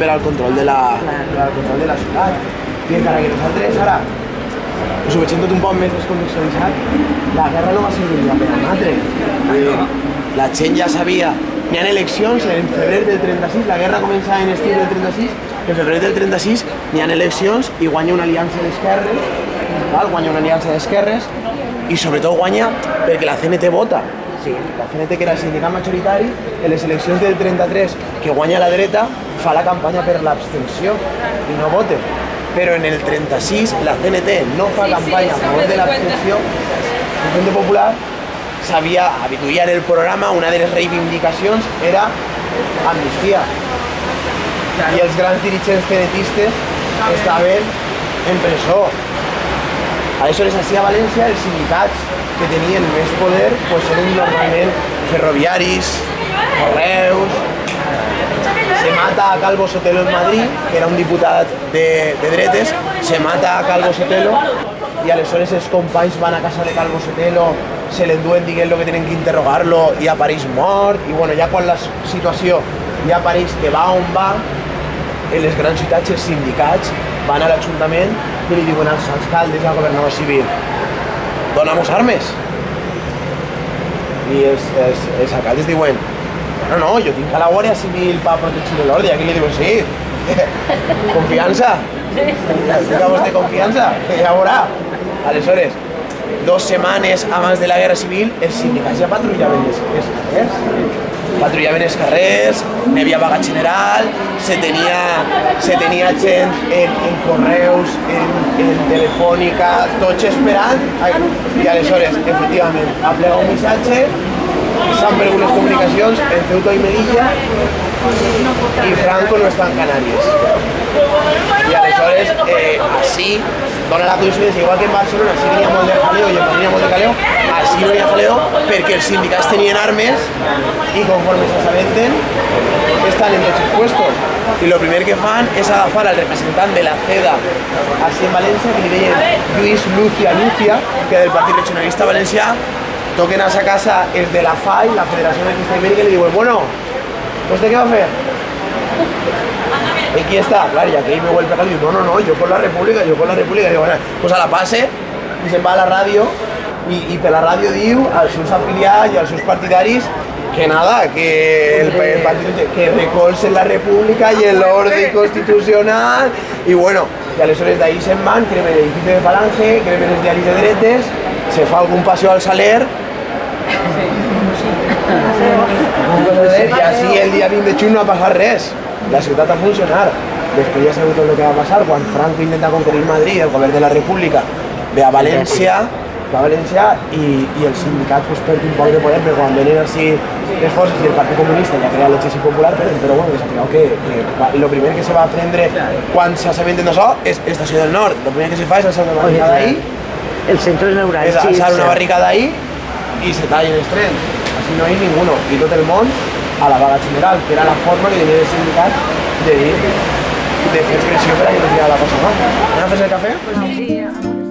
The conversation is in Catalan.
per al control de la ciutat. I encara que nosaltres ara us ho veig tot un poc més descontextualitzat, la guerra no va servir ni per a matre. La gent ja sabia, n'hi ha eleccions en febrer del 36, la guerra comença en estiu del 36, en febrer del 36 n'hi ha eleccions i guanya una aliança d'esquerres, guanya una aliança d'esquerres i sobretot guanya perquè la CNT vota. Sí, la CNT, que era el sindicat majoritari, en les eleccions del 33, que guanya la dreta, fa la campanya per l'abstenció i no voten. Però en el 36 la CNT no fa campanya a favor de l'abstenció. El Frente Popular habituia en el programa, una de les reivindicacions era amnistia. I els grans dirigents cenetistes estaven en presó. Aleshores, així a València, els sindicats que tenien més poder eren normalment ferroviaris, correus. Se mata a Calvo Sotelo en Madrid, que era un diputat de dretes, se mata a Calvo Sotelo i aleshores els companys van a casa de Calvo Sotelo, se l'enduen dient que tenen que interrogar-lo i apareix mort. I bueno, ja quan la situació ja apareix que va on va, en les grans ciutats els sindicats van a l'Ajuntament i li diuen als alcaldes i al governador civil: dona'mos armes. I els alcaldes diuen: no, jo tinc a la Guàrdia Civil per protegir l'ordre. I aquí li diuen: sí, confiança, digamos de confiança, que ja veurà. Aleshores, 2 setmanes abans de la Guerra Civil, els sindicats ja patrullaven els carrers. Patrullaven els carrers, n'hi havia vaga general, se tenia gent en correus, en telefònica, tots esperant. I aleshores, efectivament, aplega un missatge, s'han perdut les comunicacions en Ceuta i Melilla i Franco no està en Canàries. I aleshores, així dona la coincidència, igual que en Barcelona sí venia molt de jaleo i en Madrid molt de jaleo, així no hi ha jaleo perquè els sindicats tenien armes i conforme s'assabenten estan en tots els puestos. I el primer que fan és agafar al representant de la CEDA així en València, que li deien Lluís Lúcia, que del Partit Regionalista Valencià, toquen a sa casa els de la FAI, la Federació Anarquista Ibèrica, i li diuen: bueno, ¿usted qué va a hacer? Aquí está, claro, y aquí me vuelve a caer, no, yo con la República, digo, bueno, pues a la pase, y se'n va a la ràdio, i per la ràdio diu als seus afiliats i als seus partidaris que nada, que el partit que recolzen la República i l'ordre constitucional, i bueno, i aleshores d'ahí se'n van, cremen l'edifici de Falange, cremen els diaris de dretes, se fa algun passeig al Saler, i així el dia 20 de juny no ha passat res. La ciutat va funcionar. Després ja sabeu tot el que va passar. Quan Franco intenta conquerir Madrid, el govern de la República ve a València i el sindicat perd un poc de poder, perquè quan venen així les forces i el Partit Comunista ja crea l'exèrcit popular, però bueno, que sapigueu que el primer que se va prendre quan s'assabenten d'això és Estació del Nord. El primer que se fa és alçar una barricada ahí, el centre neuràlgic. És alçar una barricada ahí i se tallen els trens. Així no hi ha ninguno. I tot el món a la vaga general, que era la forma que tenia el sindicat de fer pressió per a que no tirava la cosa mal. Anem a fer el cafè? Sí.